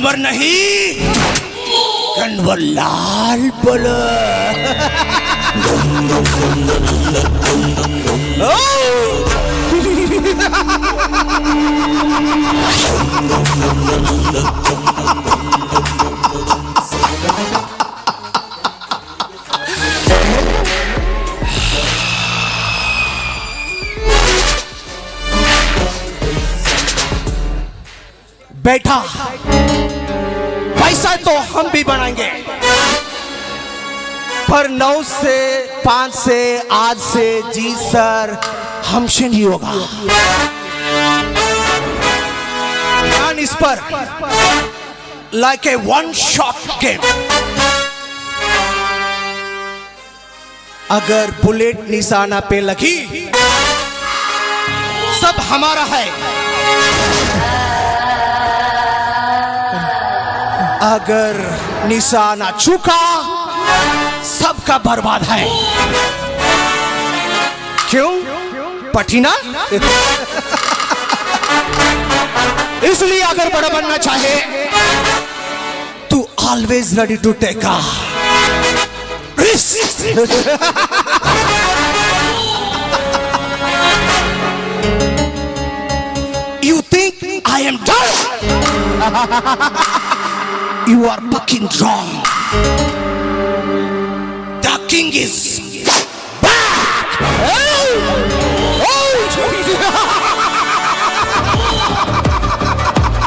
कन्वर नहीं, कन्वर लाल बोलो। बैठा पैसा तो हम भी बनाएंगे, पर 9 से 5 से आज से जी सर हमसे नहीं होगा। ध्यान इस पर like a one shot game. अगर बुलेट निशाना पे लगी सब हमारा है, अगर निशाना चूका सबका बर्बाद है। क्यों पटीना? इसलिए अगर बड़ा बनना चाहे तू always ready to take a risk. You think I am done? You are fucking wrong. The king is back.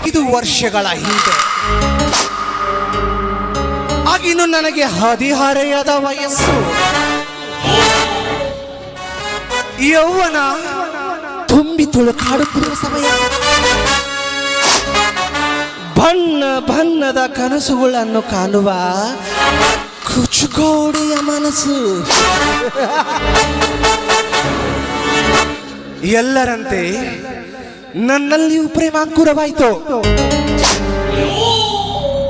ಇದು ವರ್ಷಗಳ ಹಿಂದೆ, ಆಗಿನ್ನು ನನಗೆ 16 ವಯಸ್ಸು. ಯೌವನ ತುಂಬಿ ತುಳುಕಾಡುತ್ತಿರುವ ಸಮಯ. ಬಣ್ಣ ಬಣ್ಣದ ಕನಸುಗಳನ್ನು ಕಾಣುವ ಕುಚುಕೋಡಿಯ ಮನಸ್ಸು. ಎಲ್ಲರಂತೆ ನನ್ನಲ್ಲಿಯೂ ಪ್ರೇಮಾಂಕುರವಾಯಿತು.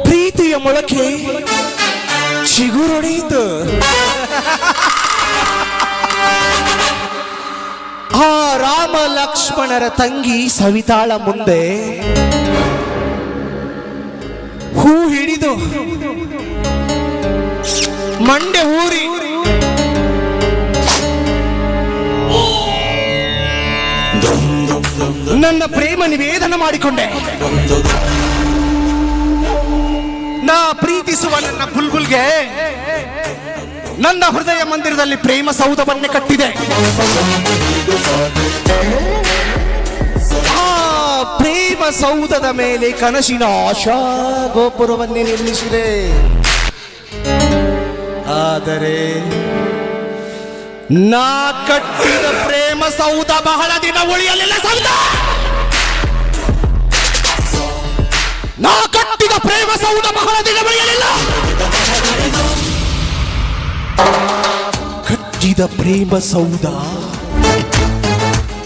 ಪ್ರೀತಿಯ ಮೊಳಕೆ ಚಿಗುರೊಡೆಯಿತು. ಆ ರಾಮ ಲಕ್ಷ್ಮಣರ ತಂಗಿ ಸವಿತಾಳ ಮುಂದೆ ಹೂ ಹಿಡಿದು ಮಂಡೆ ಊರಿ ನನ್ನ ಪ್ರೇಮ ನಿವೇದನ ಮಾಡಿಕೊಂಡೆ. ನಾ ಪ್ರೀತಿಸುವ ನನ್ನ ಬುಲ್ಬುಲ್ಗೆ ನನ್ನ ಹೃದಯ ಮಂದಿರದಲ್ಲಿ ಪ್ರೇಮ ಸೌಧವನ್ನೇ ಕಟ್ಟಿದೆ. ಪ್ರೇಮ ಸೌಧದ ಮೇಲೆ ಕನಸಿನ ಆಶಾ ಗೋಪುರವನ್ನೇ ನಿರ್ಮಿಸಿದೆ. ಆದರೆ ನಾ ಕಟ್ಟಿದ ಪ್ರೇಮ ಸೌಧ ಬಹಳ ದಿನ ಉಳಿಯಲಿಲ್ಲ. ಸೌಧ ನಾ ಕಟ್ಟಿದ ಪ್ರೇಮ ಸೌಧ ಬಹಳ ದಿನ ಉಳಿಯಲಿಲ್ಲ. ಕಟ್ಟಿದ ಪ್ರೇಮ ಸೌಧ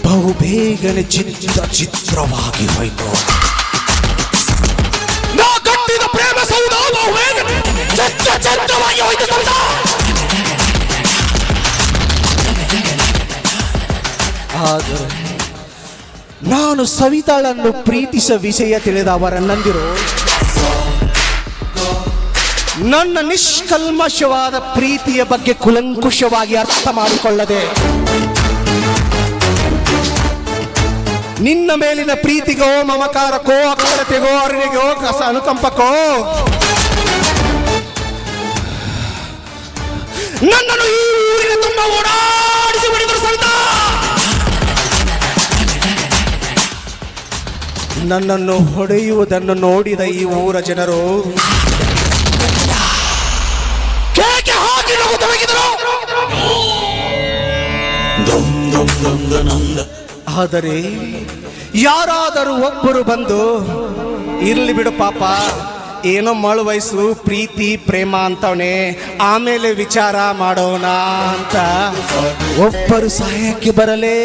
ಬಹುಬೇಗನೆ ಚಿತ್ರವಾಗಿ ಹೋಯಿತು. ನಾ ಕಟ್ಟಿದ ಪ್ರೇಮ ಸೌಧ ಬಹುಬೇಗನೆ ಚಿತ್ರವಾಗಿ ಹೋಯಿತು. ಸೌಧ ಆದರೆ ನಾನು ಸವಿತಾಳನ್ನು ಪ್ರೀತಿಸುವ ವಿಷಯ ತಿಳಿದ ಅವರನ್ನಂದಿರು ನನ್ನ ನಿಷ್ಕಲ್ಮಶವಾದ ಪ್ರೀತಿಯ ಬಗ್ಗೆ ಕುಲಂಕುಷವಾಗಿ ಅರ್ಥ ಮಾಡಿಕೊಳ್ಳದೆ ನಿನ್ನ ಮೇಲಿನ ಪ್ರೀತಿಗೋ ಮಮಕಾರಕ್ಕೋ ಅಕ್ಷರತೆಗೋ ಅರಿವಿಗೋ ಅನುಕಂಪಕ್ಕೋ ನನ್ನನ್ನು ಈ ಊರಿನ ತುಂಬ ಓಡಾಡಿಸಿ ಬಿಡಿದರು. ಸವಿತ ನನ್ನನ್ನು ಹೊಡೆಯುವುದನ್ನು ನೋಡಿದ ಈ ಊರ ಜನರು ಕೇಕೆ ಹಾಕಿ ನಗುತ್ತೊಡಗಿದರು. ಆದರೆ ಯಾರಾದರೂ ಒಬ್ಬರು ಬಂದು ಇರ್ಲಿ ಬಿಡು ಪಾಪ, ಏನೋ ಮಳು ವಯಸ್ಸು, ಪ್ರೀತಿ ಪ್ರೇಮ ಅಂತವನೇ, ಆಮೇಲೆ ವಿಚಾರ ಮಾಡೋಣ ಅಂತ ಒಬ್ಬರು ಸಹಾಯಕ್ಕೆ ಬರಲೇ.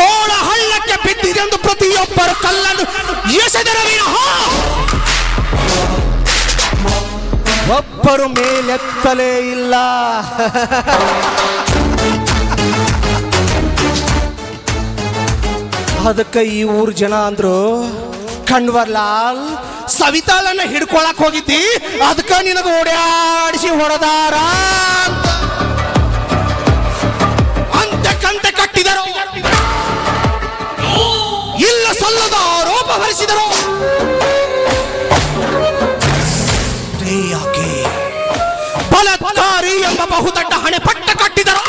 ತೋಳ ಹಳ್ಳಕ್ಕೆ ಬಿದ್ದಿದೆಂದು ಪ್ರತಿಯೊಬ್ಬರು ಕಲ್ಲನ್ನು ಎಸೆದರ ವಿನಃ ಒಬ್ಬರು ಮೇಲೆತ್ತಲೇ ಇಲ್ಲ. ಅದಕ್ಕೆ ಈ ಊರ್ ಜನ ಅಂದ್ರು, ಕಣ್ವರ್ಲಾಲ್ ಸವಿತಾಳನ್ನ ಹಿಡ್ಕೊಳಕ್ ಹೋಗಿದ್ದಿ, ಅದಕ್ಕ ನಿನಗ ಓಡಾಡಿಸಿ ಹೊಡೆದಾರ ಅಂತೆ ಕಂತೆ ಕಟ್ಟಿದರು. ಇಲ್ಲ ಸಲ್ಲದ ಆರೋಪ ಹೊರಿಸಿದರು. ಯಾಕೆ ಬಲಾತ್ಕಾರಿ ಎಂಬ ಬಹುದೊಡ್ಡ ಹಣೆ ಪಟ್ಟ ಕಟ್ಟಿದರು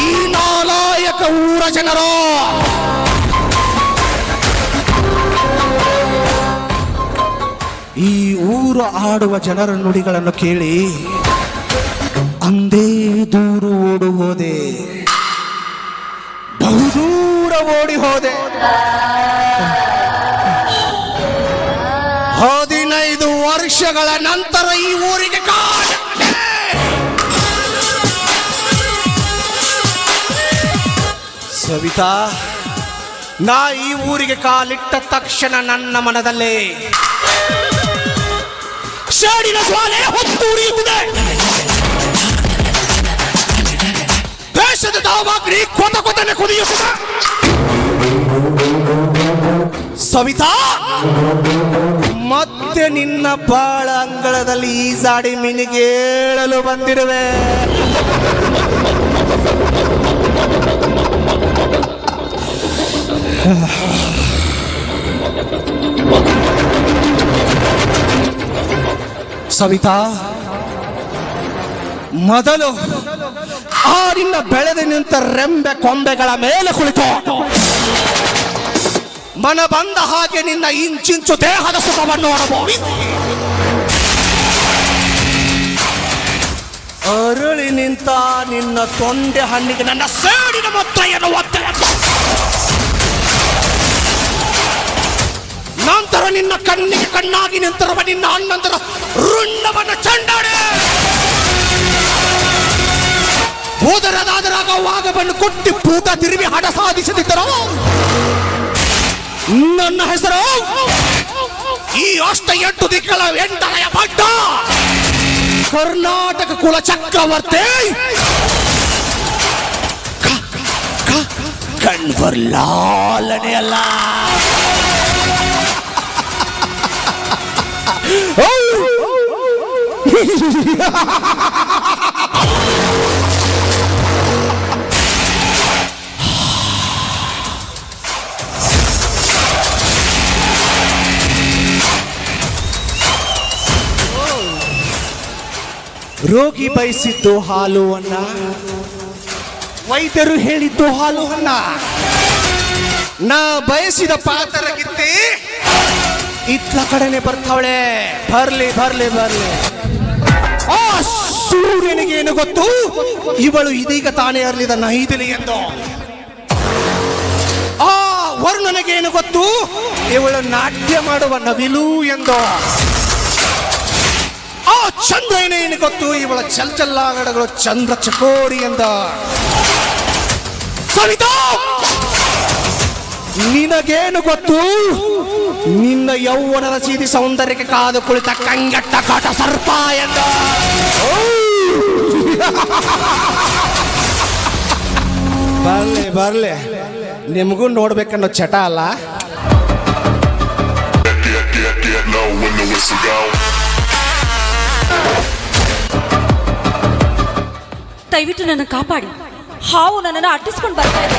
ಈ ನಾಲಾಯಕ ಊರ ಜನರು. ಈ ಊರು ಆಡುವ ಜನರ ನುಡಿಗಳನ್ನು ಕೇಳಿ ಅಂದೇ ದೂರು ಓಡು ಹೋದೆ, ಬಹುದೂರ ಓಡಿ ಹೋದೆ. 15 ವರ್ಷಗಳ ನಂತರ ಈ ಊರಿಗೆ ಸವಿತಾ, ನಾ ಈ ಊರಿಗೆ ಕಾಲಿಟ್ಟ ತಕ್ಷಣ ನನ್ನ ಮನದಲ್ಲೇ ಶಾಡಿನ ಜ್ವಾಲೆ ಹೊತ್ತುರಿಯುತ್ತಿದೆ. ದೇಶದ ದಾವಾಗ್ನಿ ಕೊತ ಕೊತನೆ ಕುದಿಯುತ್ತಿದೆ. ಸವಿತಾ, ಮತ್ತೆ ನಿನ್ನ ಬಾಳ ಅಂಗಳದಲ್ಲಿ ಈಜಾಡಿ ಮಿನಿಗೇಳಲು ಬಂದಿರುವೆ. ಸವಿತಾ, ಮೊದಲು ಆ ನಿನ್ನ ಬೆಳೆದು ನಿಂತ ರೆಂಬೆ ಕೊಂಬೆಗಳ ಮೇಲೆ ಕುಳಿತು ಮನ ಬಂದ ಹಾಗೆ ನಿನ್ನ ಇಂಚಿಂಚು ದೇಹದ ಸುಖವನ್ನು ನೋಡಬಹುದು. ಅರಳಿ ನಿಂತ ನಿನ್ನ ತೊಂಡೆ ಹಣ್ಣಿಗೆ ನನ್ನ ಸೇಡಿನ ಮೊತ್ತವನ್ನು ಒತ್ತೆ. ನಂತರ ನಿನ್ನ ಕಣ್ಣಿಗೆ ಕಣ್ಣಾಗಿ ನಿಂತಿರುವ ನಿನ್ನ ಅಣ್ಣಂತರ ರುಂಡವನ್ನು ಚಂಡಾಡೆ ಹೋದರದಾದರಾಗ ವಾಗವನ್ನು ಕೊಟ್ಟಿ ಭೂತ ತಿರುವಿ ಹಠ ಸಾಧಿಸದಿದ್ದರು ನನ್ನ ಹೆಸರು ಈ 8 ದಿಕ್ಕಲ 8ನೆಯ ಭಟ್ಟ, ಕರ್ನಾಟಕ ಕುಲ ಚಕ್ರವರ್ತಿ ಕಣ್ವರ್ಲಾಲನೇ ಅಲ್ಲ. ರೋಗಿ ಬಯಸಿದ್ದು ಹಾಲು ಅನ್ನ, ವೈದ್ಯರು ಹೇಳಿದ್ದು ಹಾಲು ಅನ್ನ. ನಾ ಬಯಸಿದ ಪಾತ್ರಗಿತ್ತಿ ಇತ್ಲ ಕಡೆನೆ ಬರ್ತಾವಳೆ. ಬರ್ಲಿ ಬರ್ಲಿ ಬರ್ಲಿ. ಆ ಸೂರ್ಯನಿಗೆ ಏನು ಗೊತ್ತು ಇವಳು ಇದೀಗ ತಾನೇ ಅರಳಿದ ನೈದಿಲಿ ಎಂದು. ಆ ವರುಣನಿಗೆ ಏನು ಗೊತ್ತು ಇವಳು ನಾಟ್ಯ ಮಾಡುವ ನವಿಲು ಎಂದು. ಆ ಚಂದ್ರನೇನು ಗೊತ್ತು ಇವಳ ಚಲ್ಚಲ್ಲಾಗಡಗಳು ಚಂದ್ರ ಚಕೋರಿ ಎಂದ. ಸವಿತಾ, ನಿನಗೇನು ಗೊತ್ತು ನಿನ್ನ ಯೌವನದ ಸೀದಿ ಸೌಂದರ್ಯಕ್ಕೆ ಕಾದು ಕುಳಿತ ಕಂಗಟ್ಟ ಕಾಟ ಸರ್ಪ ಎಂದ. ಬರ್ಲಿ ಬರ್ಲಿ, ನಿಮಗೂ ನೋಡ್ಬೇಕನ್ನೋ ಚಟ ಅಲ್ಲ. ದಯವಿಟ್ಟು ನನ್ನ ಕಾಪಾಡಿ, ಹಾವು ನನ್ನನ್ನು ಅಟ್ಟಿಸ್ಕೊಂಡು ಬರ್ತಾ ಇದೆ.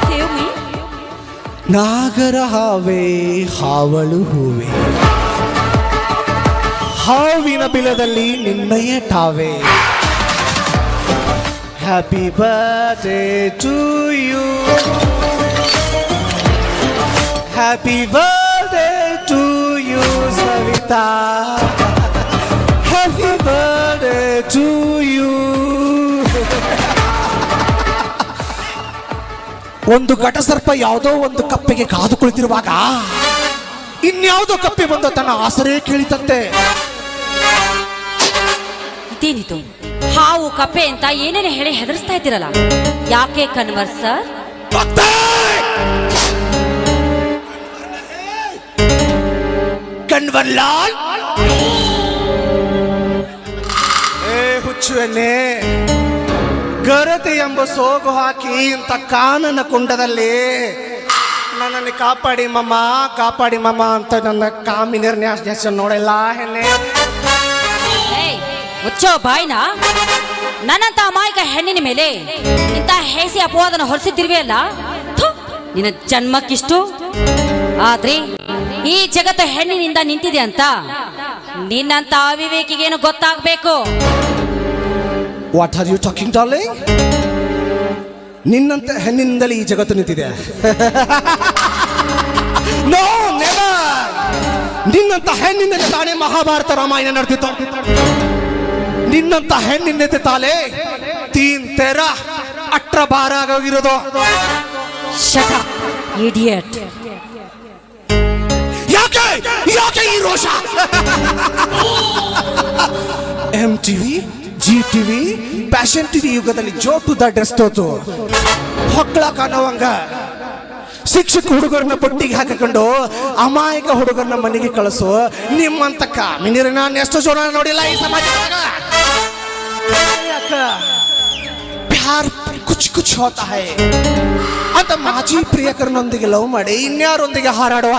Save me. ನಾಗರ ಹಾವೇ ಹಾವಳು ಹೂವೆ, ಹಾವಿನ ಬಿಲದಲ್ಲಿ ನಿನ್ನಯೇ ಠಾವೆ. Happy birthday to you, happy birthday to you Savita, happy birthday to you. ಒಂದು ಘಟಸರ್ಪ ಯಾವುದೋ ಒಂದು ಕಪ್ಪೆಗೆ ಕಾದು ಕುಳಿತಿರುವಾಗ ಇನ್ಯಾವುದೋ ಕಪ್ಪೆ ಬಂದು ತನ್ನ ಆಸರೆ ಕೇಳಿತಂತೆ. ಇದೇನಿದು ಹಾವು ಕಪ್ಪೆ ಅಂತ ಏನೇನೆ ಹೇಳಿ ಹೆದರ್ಸ್ತಾ ಇದ್ದೀರಲ್ಲ, ಯಾಕೆ ಕನ್ವರ್ ಸರ್? ಕನ್ವರ್ಲಾಲ್, ಹುಚ್ಚುವನ್ನೇ ಗರತೆ ಎಂಬ ಸೋಗು ಹಾಕಿ ಇಂಥ ಕಾನನ ಕುಂಡದಲ್ಲಿ ನನ್ನನ್ನು ಕಾಪಾಡಿ ಮಮ್ಮ ಅಂತ ನನ್ನ ಕಾಮಿನರ್ ನ್ಯಾಸ್ ನೋಡಿಲ್ಲ ಹೆಣ್ಣೆ. ಏಯ್ ಮುಚ್ಚೋ ಬಾಯ್ನ. ನನ್ನಂತ ಅಮಾಯಕ ಹೆಣ್ಣಿನ ಮೇಲೆ ಇಂಥ ಹೇಸಿ ಅಪವಾದನ ಹೊರಿಸಿದ್ದಿರುವೆಯಲ್ಲ, ನಿನ್ನ ಜನ್ಮಕ್ಕಿಷ್ಟು. ಆದ್ರೆ ಈ ಜಗತ್ತು ಹೆಣ್ಣಿನಿಂದ ನಿಂತಿದೆ ಅಂತ ನಿನ್ನಂತ ಅವಿವೇಕಿಗೇನು ಗೊತ್ತಾಗಬೇಕು. What are you talking darling? ನಿನ್ನಂತ ಹೆಣ್ಣಿನಿಂದಲೇ ಈ ಜಗತ್ತು ನಿಂತಿದೆ. No never. ನಿನ್ನಂತ ಹೆಣ್ಣಿನಿಂದ ತಾನೇ ಮಹಾಭಾರತ ರಾಮಾಯಣ ನಡೆದಿತ್ತು. ನಿನ್ನಂತ ಹೆಣ್ಣಿನಿಂದ ತಾಲೇ 3-13-18 ಆಗೋಗಿರೋದು. Shut up idiot. ಯಾಕೆ ಈ ರೋಷ? MTV, GTV, ಪ್ಯಾಷನ್ ಟಿವಿ ಯುಗದಲ್ಲಿ ಜೋಟು ದಡ್ಡೆಷ್ಟೋತು ಹೊಕ್ಕಳ ಕಾಣುವಂಗ ಶಿಕ್ಷಕ ಹುಡುಗರನ್ನ ಬೊಟ್ಟಿಗೆ ಹಾಕಿಕೊಂಡು ಅಮಾಯಕ ಹುಡುಗರನ್ನ ಮನೆಗೆ ಕಳಿಸು ನಿಮ್ಮಂತ ಕಾಮಿನಿರ ನಾನು ಎಷ್ಟು ಜೋಡ ನೋಡಿಲ್ಲ ಈ ಸಮಾಜದಾಗ. ಪ್ಯಾರ್ ಕುಚ್ ಹೋತಾ ಹೈ ಅಂತ ಮಾಜಿ ಪ್ರಿಯಕರನೊಂದಿಗೆ ಲವ್ ಮಾಡಿ ಇನ್ಯಾರೊಂದಿಗೆ ಹಾರಾಡೋ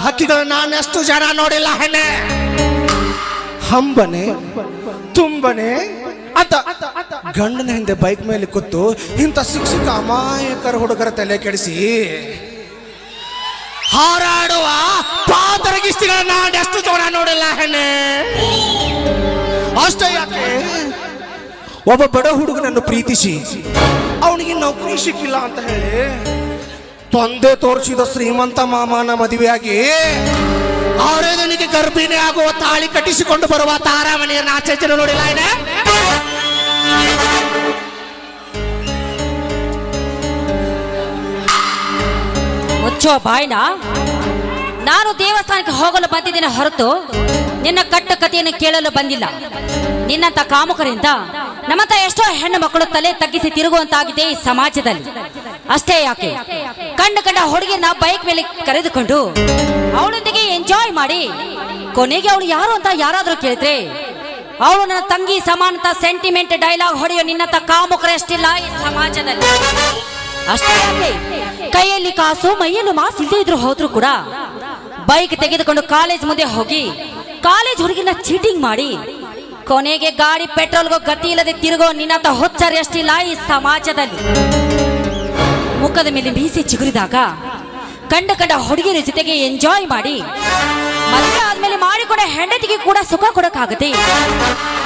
ಹಕ್ಕಿಗಳನ್ನ ನಾನು ಎಷ್ಟು ಜನ ನೋಡಿಲ್ಲ ಹೆಣ್ಣೆ. ಹಂಬನೆ ತುಂಬನೆ ಅಂತ ಗಂಡನ ಹಿಂದೆ ಬೈಕ್ ಮೇಲೆ ಕೂತು ಇಂಥ ಶಿಕ್ಷಕ ಅಮಾಯಕರ ಹುಡುಗರ ತಲೆ ಕೆಡಿಸಿ ಹಾರಾಡುವ ಪಾತರಗಿಸ್ತಿಗಳನ್ನ ನಾನು ಎಷ್ಟು ಜನ ನೋಡಿಲ್ಲ ಹೆಣ್ಣೆ. ಅಷ್ಟೇ ಯಾಕೆ, ಒಬ್ಬ ಬಡ ಹುಡುಗನನ್ನು ಪ್ರೀತಿಸಿ ಅವನಿಗೆ ನೌಕರಿ ಸಿಕ್ಕಿಲ್ಲ ಅಂತ ಹೇಳಿ ತಂದೆ ತೋರಿಸಿದ ಶ್ರೀಮಂತ ಮಾಮನ ಮದುವೆಯಾಗಿ ಅವರೇ ನನಗೆ ಗರ್ಭಿಣಿ ಆಗುವ ತಾಳಿ ಕಟ್ಟಿಸಿಕೊಂಡು ಬರುವ ತಾರಾಮಣಿಯನ್ನ ಆಚೆ ನೋಡಿಲ್ಲ ಏನೇ. ಮುಚ್ಚೋ ಬಾಯ್ನ. ನಾನು ದೇವಸ್ಥಾನಕ್ಕೆ ಹೋಗಲು ಬಂದಿದ್ದೇನೆ ಹೊರತು ನಿನ್ನ ಕಟ್ಟ ಕಥೆಯನ್ನು ಕೇಳಲು ಬಂದಿಲ್ಲ. ನಿನ್ನಂತ ಕಾಮುಕರಿಂದ ನಮ್ಮಂತ ಎಷ್ಟೋ ಹೆಣ್ಣು ಮಕ್ಕಳು ತಲೆ ತಗ್ಗಿಸಿ ತಿರುಗುವಂತಾಗಿದೆ ಈ ಸಮಾಜದಲ್ಲಿ. ಅಷ್ಟೇ ಯಾಕೆ, ಕಂಡ ಹುಡುಗಿಯನ್ನ ಬೈಕ್ ಮೇಲೆ ಕರೆದುಕೊಂಡು ಅವಳೊಂದಿಗೆ ಎಂಜಾಯ್ ಮಾಡಿ ಕೊನೆಗೆ ಅವಳು ಯಾರು ಅಂತ ಯಾರಾದ್ರೂ ಕೇಳಿದ್ರೆ ಅವಳು ನನ್ನ ತಂಗಿ ಸಮಾನತ ಸೆಂಟಿಮೆಂಟ್ ಡೈಲಾಗ್ ಹೊಡೆಯೋ ನಿನ್ನಂತ ಕಾಮುಕರಷ್ಟಿಲ್ಲ ಈ ಸಮಾಜದಲ್ಲಿ. ಅಷ್ಟೇ ಯಾಕೆ, ಕೈಯಲ್ಲಿ ಕಾಸು ಮೈಯಲ್ಲೂ ಮಾಸ್ ಇಲ್ಲದೆ ಇದ್ರು ಹೋದ್ರು ಕೂಡ ಬೈಕ್ ತೆಗೆದುಕೊಂಡು ಕಾಲೇಜ್ ಮುಂದೆ ಹೋಗಿ ಕಾಲೇಜ್ ಹುಡುಗಿನ ಚೀಟಿಂಗ್ ಮಾಡಿ ಕೊನೆಗೆ ಗಾಡಿ ಪೆಟ್ರೋಲ್ಗೂ ಗತಿ ಇಲ್ಲದೆ ತಿರುಗೋ ನಿನ್ನಂತ ಹುಚ್ಚರು ಎಷ್ಟಿಲ್ಲ ಈ ಸಮಾಜದಲ್ಲಿ. ಮುಖದ ಮೇಲೆ ಮೀಸೆ ಚಿಗುರಿದಾಗ ಕಂಡ ಹುಡುಗಿಯರ ಜೊತೆಗೆ ಎಂಜಾಯ್ ಮಾಡಿ ಮದುವೆ ಆದ್ಮೇಲೆ ಮಾಡಿಕೊಂಡ ಹೆಂಡತಿಗೆ ಕೂಡ ಸುಖ ಕೊಡಕ್ಕಾಗತ್ತೆ.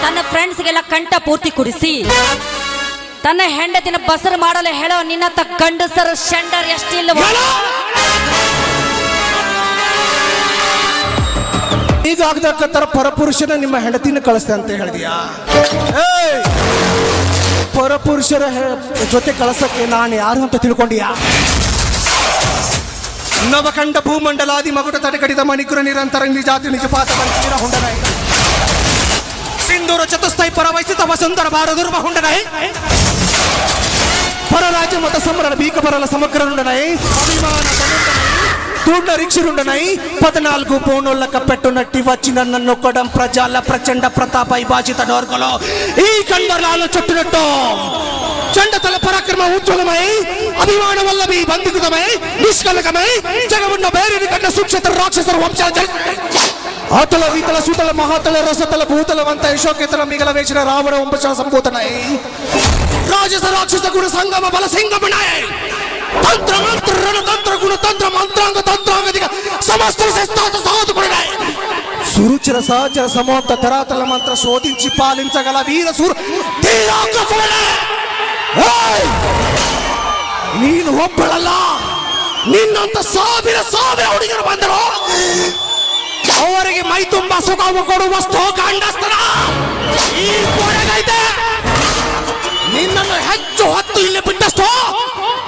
ತನ್ನ ಫ್ರೆಂಡ್ಸ್ಗೆಲ್ಲ ಕಂಠ ಪೂರ್ತಿ ಕುಡಿಸಿ ತನ್ನ ಹೆಂಡತಿನ ಬಸರು ಮಾಡಲು ಹೇಳೋ ನಿನ್ನಂತ ಗಂಡಸರು ಶಂಡರ್ ಎಷ್ಟಿಲ್ಲವೋ. ಈಗ ಆಗದಕ್ಕತ್ತರ ಪರಪುರುಷನ ನಿಮ್ಮ ಹೆಂಡತಿನ ಕಳಿಸ್ತೆ ಅಂತ ಹೇಳಿದ್ಯಾ? ಪರಪುರುಷರ ಜೊತೆ ಕಳಿಸಕ್ಕೆ ನಾನು ಯಾರು ಅಂತ ತಿಳ್ಕೊಂಡಿಯಾ? ನವಕಂಡ ಭೂಮಂಡಲಾದಿ ಮಗುಟ ತಡೆಗಡಿದ ಮಣಿಕುರ ನಿರಂತರ ನಿಜಾತಿ ನಿಜಪಾತ ಪರಿಚೀರ ಹುಂಡನೈ ಸಿಂಧೂರ ಚತುಸ್ಥೈ ಪರವಹಿಸಿ ತಮ್ಮ ಸುಂದರ ಭಾರದುರ್ಮ ಹುಂಡನೈ ಪರರಾಜ್ಯ ಮತ ಸಮರಣ ಬೀಕ ಬರಲ ಸಮಗ್ರ ನುಂಡನೈ ಅಭಿಮಾನ ತೂಂಡ ರಿಕ್ಷರುಂಡನೈ 14 ಪೌನೊಲ್ಲ ಕಪ್ಪೆಟ್ಟು ನಟ್ಟಿ ವಚ್ಚಿ ನನ್ನನ್ನು ಕೊಡಂ ಪ್ರಜಾಲ ಪ್ರಚಂಡ ಪ್ರತಾಪ ವಿಭಾಜಿತ ಡೋರ್ಗಳು ಈ ಕಣ್ಬರ್ಲಾಲು ಚೊಟ್ಟುನಟ್ಟು ಚಂಡತಲ ಪರಾಕ್ರಮ ಉಜ್ವಲಮೈ ಅಭಿಮಾನವಲ್ಲಭಿ ಬಂಧಿಕೃತಮೈ ನಿಷ್ಕಲಕಮೈ ಜಗವನ್ನ ಬೇರೆ ಕಂಡ ಸೂಕ್ಷ್ಮತರ ರಾಕ್ಷಸರ ವಂಶ ಆತಲ ವೀತಲ ಸುತಲ ಮಹಾತಲ ರಸತಲ ಭೂತಲವಂತ ಯಶೋಕೇತಲ ಮಿಗಲ ವೇಷನ ರಾವಣ ವಂಶ ಸಂಭೂತನೈ ರಾಜಸ ರಾಕ್ಷಸ ಗುಣ ಸಂಗಮ ಬಲ ಸಿಂಗಮನೈ ತಂತ್ರ ಮಂತ್ರ ರಣತಂತ್ರ ಗುಣ ತಂತ್ರ ಮಂತ್ರಾಂಗ ತಂತ್ರಾಂಗದಿಗ ಸಮಸ್ತ ಶಸ್ತ್ರಾಸ್ತ್ರ ಸಾಧುಗಳೇ ಸುರುಚಿರ ಸಹಚರ ಸಮೋಕ್ತ ತರಾತಲ ಮಂತ್ರ ಶೋಧಿಂಚಿ ಪಾಲಿಂಚಗಲ ವೀರ ಸೂರ ಧೀರಾಗ್ರಸಗಳೇ. ನೀನು ಒಬ್ಬಳಲ್ಲ, ನಿನ್ನಂತ ಸಾವಿರ ಹುಡುಗರು ಬಂದರು. ಅವರಿಗೆ ಮೈ ತುಂಬ ಸುಖ ಕೊಡುವಷ್ಟು ಗಂಡಸ್ತನ ಈ ಕೊನೆಗೈತೆ. ನಿನ್ನನ್ನು ಹೆಚ್ಚು ಹೊತ್ತು ಇಲ್ಲಿ ಬಿಟ್ಟಷ್ಟು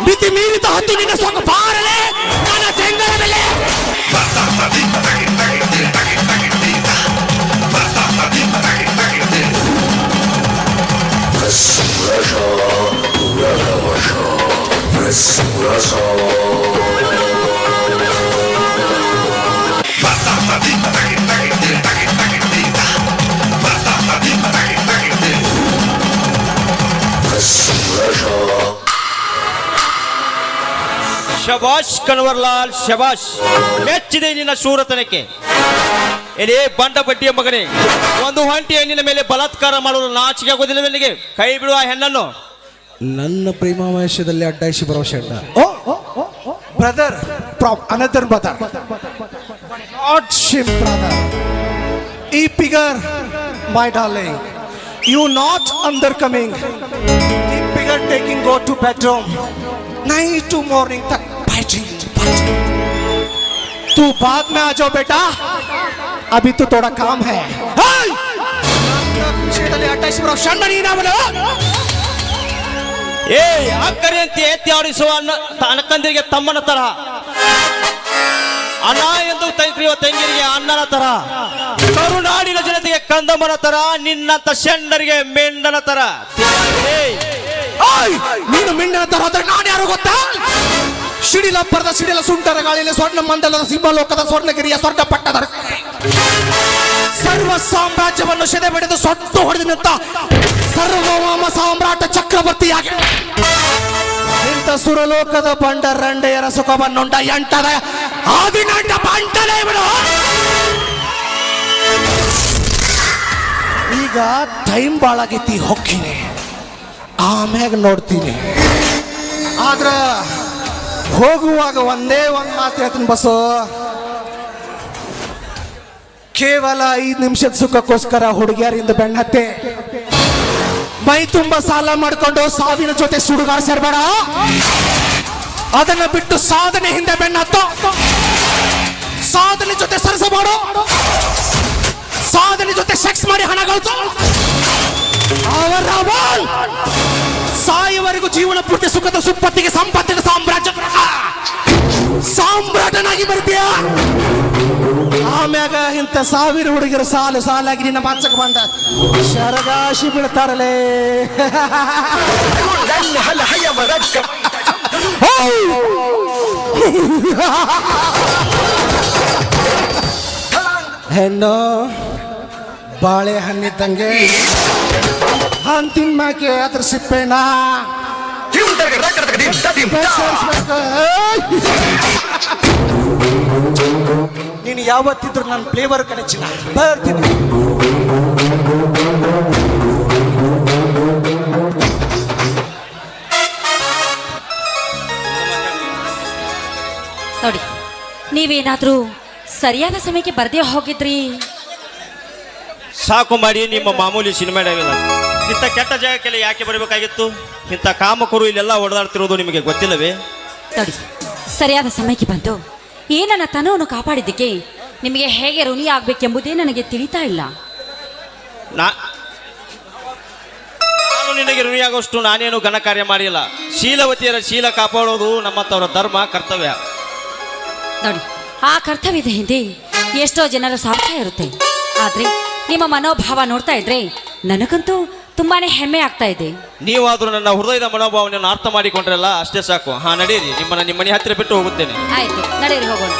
ಮಿತಿ ಮೀರಿದ ಹತ್ತು ನಿನ್ನ ಸೊಕ್ಕ ಬಾರಲೆ ನನ್ನ ಚೆಂಗರ ಮೇಲೆ. ಶಬಾಷ್ ಕನ್ವರ್ಲಾಲ್ ಶಬಾಷ್, ಮೆಚ್ಚಿದೆ ನಿನ್ನ ಶೂರತನಕ್ಕೆ. ಎಲೆ ಬಂಡ ಬಡ್ಡಿಯ ಮಗನೇ, ಒಂದು ಹೊಂಟಿ ಹೆಣ್ಣಿನ ಮೇಲೆ ಬಲಾತ್ಕಾರ ಮಾಡಲು ನಾಚಿಕೆ ಆಗೋದಿಲ್ಲ ನಿನಗೆ? ಕೈ ಬಿಡುವ ಹೆಣ್ಣನ್ನು. ನನ್ನ ಪ್ರೇಮಾವೇಶದಲ್ಲಿ ಅಡ್ಡಾಯಿಸಿ ಬರೋ ಷಂಡ. Brother, another brother, not shim brother. ಈ figure my darling, you not under coming. ಈ figure taking go to bedroom, night to morning तक बैठेंगे. तू बाद में आ जाओ बेटा, अभी तो थोड़ा काम है. ಏ ಅಕ್ಕರೆ ಅಂತ ಎತ್ತಿ ಆಡಿಸುವ ಅಣ್ಣಕಂದಿರಿಗೆ ತಮ್ಮನ ತರಹ, ಅಣ್ಣ ಎಂದು ಕರೆಯುವ ತಂಗಿರಿಗೆ ಅಣ್ಣನ ತರ, ಕರುನಾಡಿನ ಜನತೆಗೆ ಕಂದಮ್ಮನ ತರ, ನಿನ್ನಂತ ಶೆಂಡರಿಗೆ ಮೆಂಡನ ತರ. ನೀನು ಮಿಂಡನ ತರ ಹೋದ್ರೆ ನಾನು ಯಾರು ಗೊತ್ತಾ? ಸಿಡಿಲಪ್ಪರದ ಸಿಡಿಲ ಸುಂಟರ ಗಾಳಿಯಲ್ಲಿ ಸ್ವರ್ಣ ಮಂಡಲದ ಸಿಂಹಲೋಕದ ಸ್ವರ್ಣಗಿರಿಯ ಸ್ವರ್ಣ ಪಟ್ಟದ ಸರ್ವ ಸಾಮ್ರಾಜ್ಯವನ್ನು ಸೆದೆ ಬಡಿದು ಸೊಟ್ಟು ಹೊಡೆದಿನಂತ ಸರ್ವವಾಮ ಸಾಮ್ರಾಟ ಚಕ್ರವರ್ತಿಯಾಗಿ ಇಂಥ ಸುರಲೋಕದ ಬಂಡ ರಂಡೆಯರ ಸುಖವನ್ನುಂಡ ಎಂಟದ ಆದಿನಂಡ ಬಂಟಲೇ ಬಿಡು. ಈಗ ಟೈಮ್ ಬಾಳಾಗೈತಿ, ಹೊಕ್ಕಿನಿ, ಆಮ್ಯಾಗ ನೋಡ್ತೀನಿ. ಆದ್ರ ಹೋಗುವಾಗ ಒಂದೇ ಒಂದು ಮಾತು ಹೇಳ್ತೀನಿ ಬಸ್ಸು, ಕೇವಲ 5 ನಿಮಿಷದ ಸುಖಕ್ಕೋಸ್ಕರ ಹುಡುಗಿಯರಿಂದ ಬೆನ್ನತ್ತೆ ಮೈ ತುಂಬ ಸಾಲ ಮಾಡ್ಕೊಂಡು ಸಾವಿನ ಜೊತೆ ಸುಡುಗಾಡ ಸೇರ್ಬೇಡ. ಅದನ್ನ ಬಿಟ್ಟು ಸಾಧನೆ ಹಿಂದೆ ಬೆನ್ನತ್ತು, ಸಾಧನೆ ಜೊತೆ ಸರಸ ಮಾಡು, ಸಾಧನೆ ಜೊತೆ ಸೆಕ್ಸ್ ಮಾಡಿ ಹಣ ಗಳಿಸು. ಅವರ ಸಾಯುವವರೆಗೂ ಜೀವನ ಪೂರ್ತಿ ಸುಖದ ಸುಪ್ಪತ್ತಿಗೆ ಸಂಪತ್ತಿನ ಸಾಮ್ರಾಟನಾಗಿ ಬರ್ತೀಯ. ಆಮ್ಯಾಗ ಇಂಥ 1000 ಹುಡುಗರು ಸಾಲು ಸಾಲಾಗಿ ನಿನ್ನ ಮಾಚಕ ಬಂದ ಶರಗಾಶಿ ಬೀಳ್ತಾರಲೇ. ಹೆಣ್ಣು ಬಾಳೆ ಹಣ್ಣಿದ್ದಂಗೆ ಹಣ್ಣು ತಿನ್ಮಾಕೆ ಅದ್ರ ಸಿಪ್ಪೆನಾ ನೀನು ಯಾವತ್ತಿದ್ರು ನನ್ನ ಫ್ಲೇವರ್ ಕನೆಚಿನ ಬರ್ತೀನಿ. ನೋಡಿ, ನೀವೇನಾದ್ರೂ ಸರಿಯಾದ ಸಮಯಕ್ಕೆ ಬರ್ದೇ ಹೋಗಿದ್ರಿ. ಸಾಕು ಮಾಡಿ ನಿಮ್ಮ ಮಾಮೂಲಿ ಸಿನಿಮಾ ಡೈಲಾಗ್. ಇಂಥ ಕೆಟ್ಟ ಜಾಗಕ್ಕೆಲ್ಲ ಯಾಕೆ ಬರಬೇಕಾಗಿತ್ತು? ಇಂಥ ಕಾಮಕರು ಇಲ್ಲೆಲ್ಲ ಓಡಾಡ್ತಿರೋದು ನಿಮಗೆ ಗೊತ್ತಿಲ್ಲವೇ? ನೋಡಿ, ಸರಿಯಾದ ಸಮಯಕ್ಕೆ ಬಂದು ಈ ನನ್ನ ತನವನ್ನು ಕಾಪಾಡಿದ್ದಕ್ಕೆ ನಿಮಗೆ ಹೇಗೆ ಋಣಿ ಆಗ್ಬೇಕೆಂಬುದೇ ನನಗೆ ತಿಳಿತಾ ಇಲ್ಲ. ನಾನು ನಿನಗೆ ಋಣಿಯಾಗೋಷ್ಟು ನಾನೇನು ಘನ ಕಾರ್ಯ ಮಾಡಿಲ್ಲ. ಶೀಲವತಿಯರ ಶೀಲ ಕಾಪಾಡೋದು ನಮ್ಮಂಥವರ ಧರ್ಮ, ಕರ್ತವ್ಯ. ನೋಡಿ, ಆ ಕರ್ತವ್ಯದ ಹಿಂದೆ ಎಷ್ಟೋ ಜನರ ಸ್ವಾರ್ಥ ಇರುತ್ತೆ. ಆದ್ರೆ ನಿಮ್ಮ ಮನೋಭಾವ ನೋಡ್ತಾ ಇದ್ರೆ ನನಗಂತೂ ತುಂಬಾನೇ ಹೆಮ್ಮೆ ಆಗ್ತಾ ಇದೆ. ನೀವಾದ್ರೂ ನನ್ನ ಹೃದಯದ ಮನೋಭಾವನೆಯನ್ನು ಅರ್ಥ ಮಾಡಿಕೊಂಡ್ರಲ್ಲ, ಅಷ್ಟೇ ಸಾಕು. ಹಾ, ನಡೀರಿ, ನಿಮ್ಮ ಮನೆ ಹತ್ತಿರ ಬಿಟ್ಟು ಹೋಗುತ್ತೇನೆ. ಆಯ್ತು, ನಡೆಯಿರಿ, ಹೋಗೋಣ.